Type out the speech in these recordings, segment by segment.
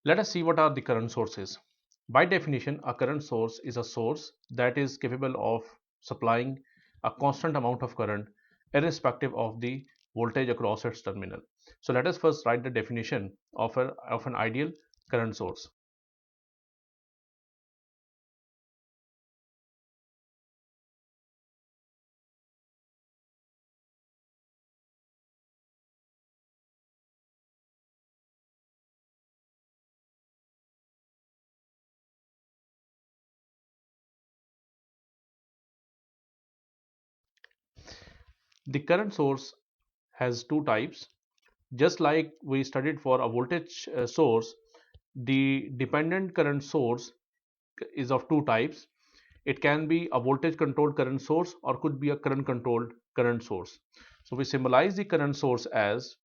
Let us see what are the current sources. By definition, a current source is a source that is capable of supplying a constant amount of current irrespective of the voltage across its terminal. So let us first write the definition of an ideal current source. The current source has two types. Just like we studied for a voltage source, the dependent current source is of two types. It can be a voltage controlled current source or could be a current controlled current source. So we symbolize the current source as,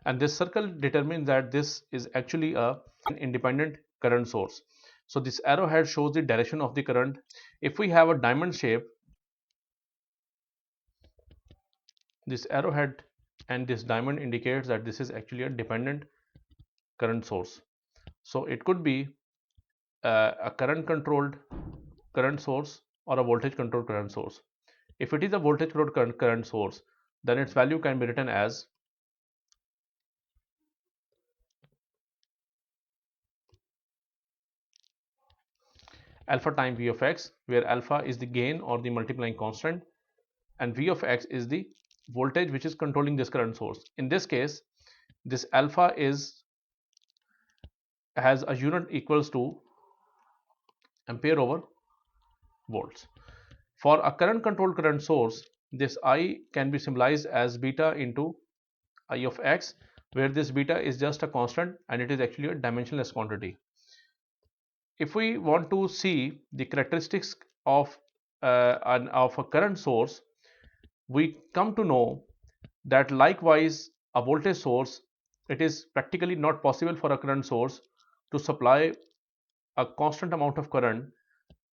and this circle determines that this is actually a independent current source. So this arrowhead shows the direction of the current. If we have a diamond shape, this arrowhead and this diamond indicates that this is actually a dependent current source. So it could be a current controlled current source or a voltage controlled current source. If it is a voltage controlled current source, then its value can be written as alpha times V of x, where alpha is the gain or the multiplying constant and V of x is the voltage which is controlling this current source. In this case, this alpha has a unit equals to ampere over volts. For a current controlled current source, this I can be symbolized as beta into I of x, where this beta is just a constant and it is actually a dimensionless quantity. If we want to see the characteristics of a current source, we come to know that likewise a voltage source, it is practically not possible for a current source to supply a constant amount of current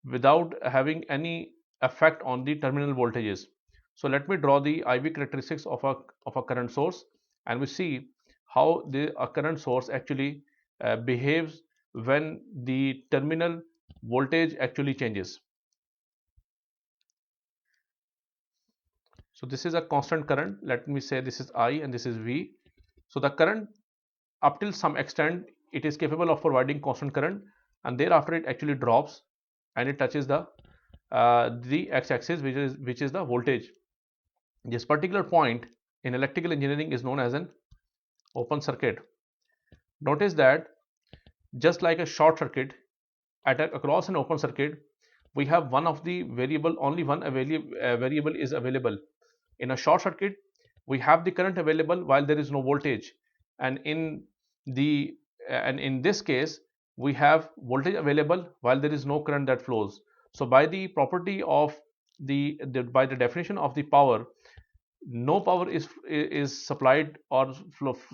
without having any effect on the terminal voltages. So let me draw the IV characteristics of a current source, and we see how a current source actually behaves when the terminal voltage actually changes. So this is a constant current. Let me say this is I and this is V. So the current, up till some extent, it is capable of providing constant current, and thereafter it actually drops and it touches the x-axis, which is the voltage. This particular point in electrical engineering is known as an open circuit. Notice that just like a short circuit, across an open circuit, we have one of the variable, only one variable is available. In a short circuit, we have the current available while there is no voltage, and the in this case we have voltage available while there is no current that flows. So by the property of by the definition of the power, no power is supplied or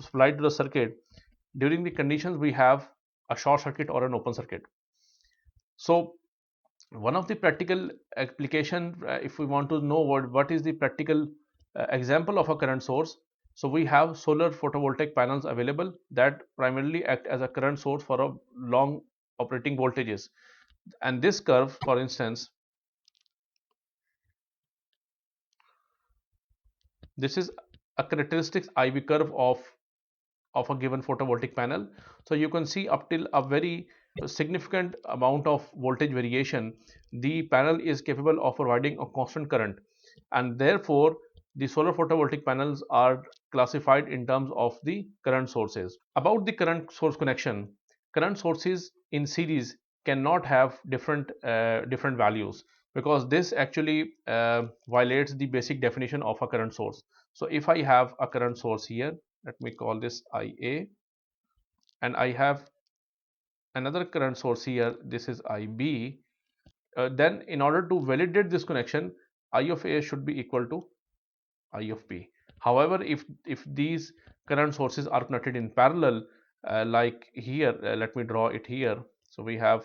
supplied to the circuit during the conditions we have a short circuit or an open circuit. So one of the practical application, if we want to know what is the practical example of a current source, so we have solar photovoltaic panels available that primarily act as a current source for a long operating voltages. And this curve, for instance, this is a characteristics IV curve of a given photovoltaic panel. So you can see up till a very significant amount of voltage variation, the panel is capable of providing a constant current, and therefore the solar photovoltaic panels are classified in terms of the current sources. About the current source connection, current sources in series cannot have different values, because this actually violates the basic definition of a current source. So if I have a current source here, let me call this IA, and I have another current source here, this is IB, then in order to validate this connection, I of A should be equal to I of B. However, if these current sources are connected in parallel, like here, let me draw it here. So we have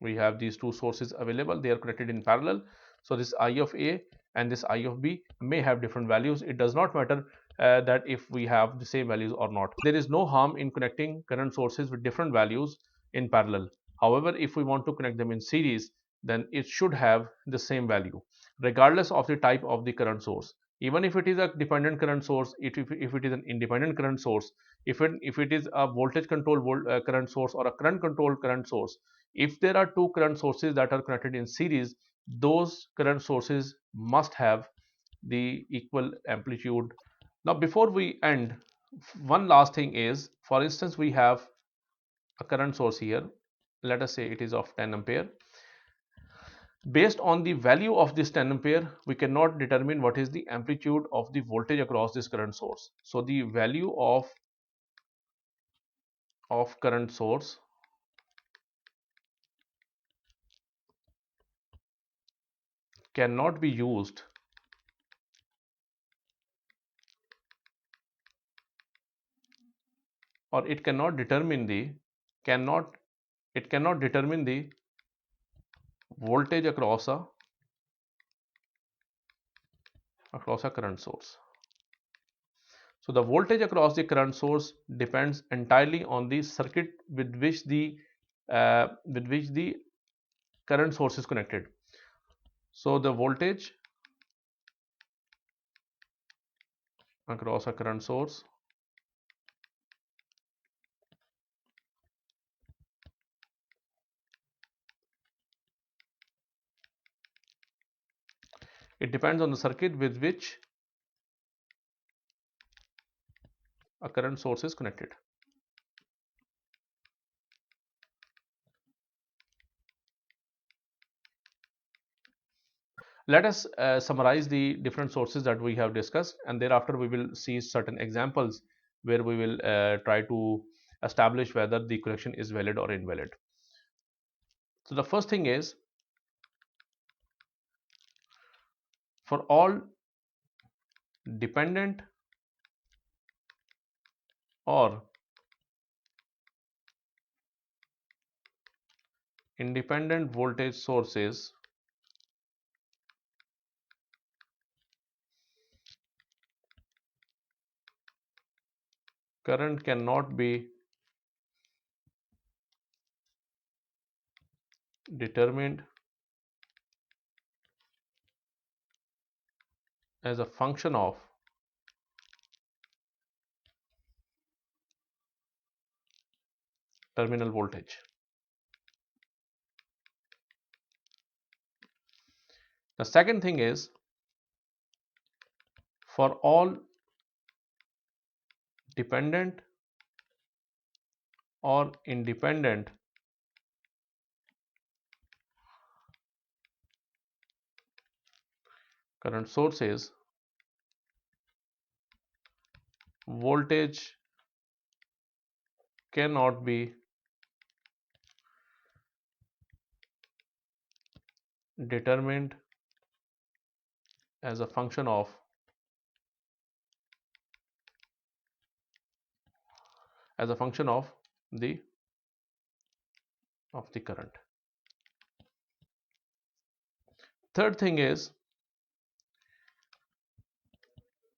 we have these two sources available, they are connected in parallel. So this I of A and this I of B may have different values. It does not matter that if we have the same values or not. There is no harm in connecting current sources with different values in parallel. However, if we want to connect them in series, then it should have the same value regardless of the type of the current source. Even if it is a dependent current source, if it is an independent current source, if it is a voltage controlled current source or a current controlled current source, if there are two current sources that are connected in series, those current sources must have the equal amplitude. Now before we end, one last thing is, for instance, we have a current source here. Let us say it is of 10 ampere. Based on the value of this 10 ampere, we cannot determine what is the amplitude of the voltage across this current source. So the value of current source cannot be used, or it cannot determine the cannot it cannot determine the voltage across a current source. So the voltage across the current source depends entirely on the circuit with which the current source is connected. So the voltage across a current source it depends on the circuit with which a current source is connected. Let us summarize the different sources that we have discussed, and thereafter we will see certain examples where we will try to establish whether the connection is valid or invalid. So the first thing is, for all dependent or independent voltage sources, current cannot be determined as a function of terminal voltage. The second thing is, for all dependent or independent current sources, voltage cannot be determined as a function of the current. Third thing is,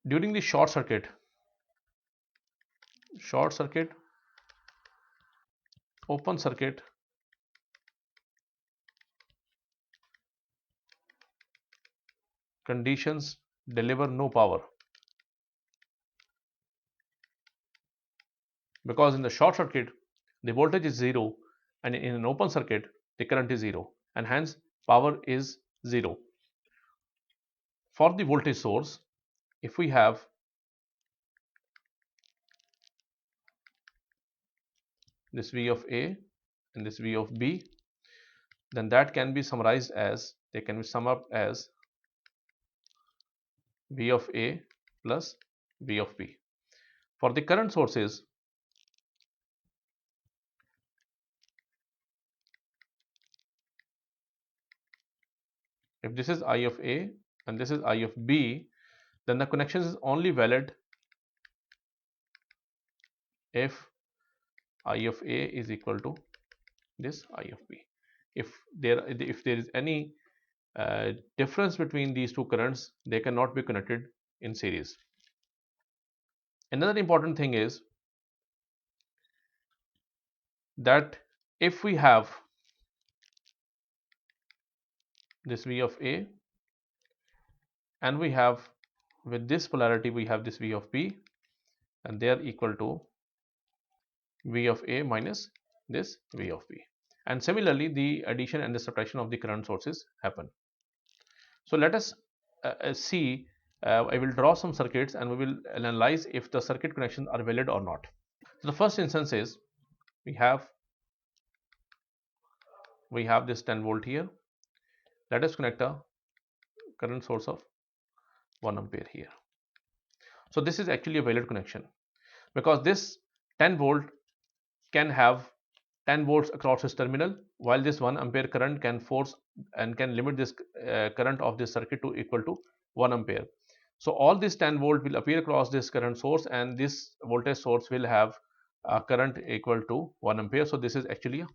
during the short circuit, open circuit, conditions deliver no power, because in the short circuit the voltage is 0 and in an open circuit the current is 0, and hence power is 0. For the voltage source, if we have this V of A and this V of B, then that can be summarized as, they can be summed up as V of A plus V of B. For the current sources, if this is I of A and this is I of B, then the connection is only valid if I of A is equal to this I of B. If there is any difference between these two currents, they cannot be connected in series. Another important thing is that if we have this V of A and we have with this polarity we have this V of B, and they are equal to V of A minus this V of B. And similarly, the addition and the subtraction of the current sources happen. So let us see, I will draw some circuits and we will analyze if the circuit connections are valid or not. So the first instance is we have this 10 volt here. Let us connect a current source of 1 ampere here. So this is actually a valid connection because this 10 volt can have 10 volts across its terminal, while this 1 ampere current can force and can limit this current of this circuit to equal to 1 ampere. So all this 10 volt will appear across this current source, and this voltage source will have a current equal to 1 ampere. So this is actually a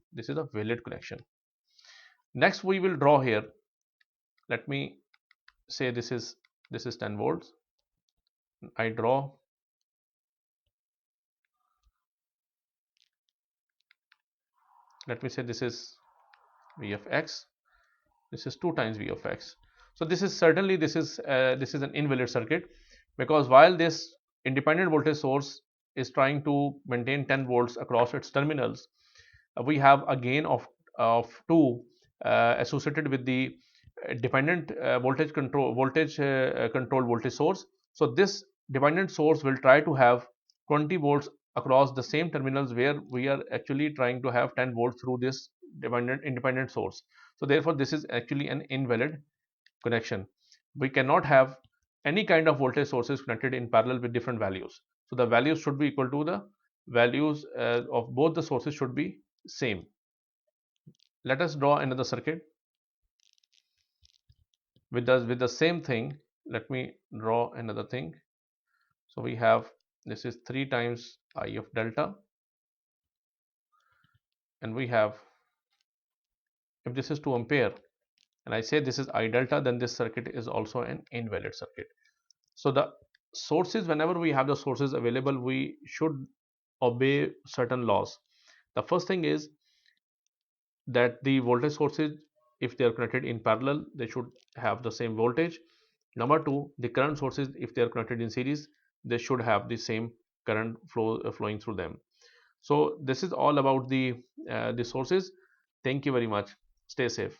valid connection. Next we will draw here, let me say this is 10 volts. I draw let me say this is V of x, this is 2 times V of x. So this is certainly this is an invalid circuit, because while this independent voltage source is trying to maintain 10 volts across its terminals, we have a gain of 2 associated with the dependent control voltage source. So this dependent source will try to have 20 volts across the same terminals where we are actually trying to have 10 volts through this independent source. So therefore this is actually an invalid connection. We cannot have any kind of voltage sources connected in parallel with different values. So the values should be equal to the values of both the sources should be same. Let us draw another circuit with the same thing. Let me draw another thing. So we have this is 3 times I of delta, and we have, if this is 2 ampere and I say this is I delta, then this circuit is also an invalid circuit. So the sources, whenever we have the sources available, we should obey certain laws. The first thing is that the voltage sources, if they are connected in parallel, they should have the same voltage. Number two, the current sources, if they are connected in series, they should have the same current flowing through them. So this is all about the sources. Thank you very much. Stay safe.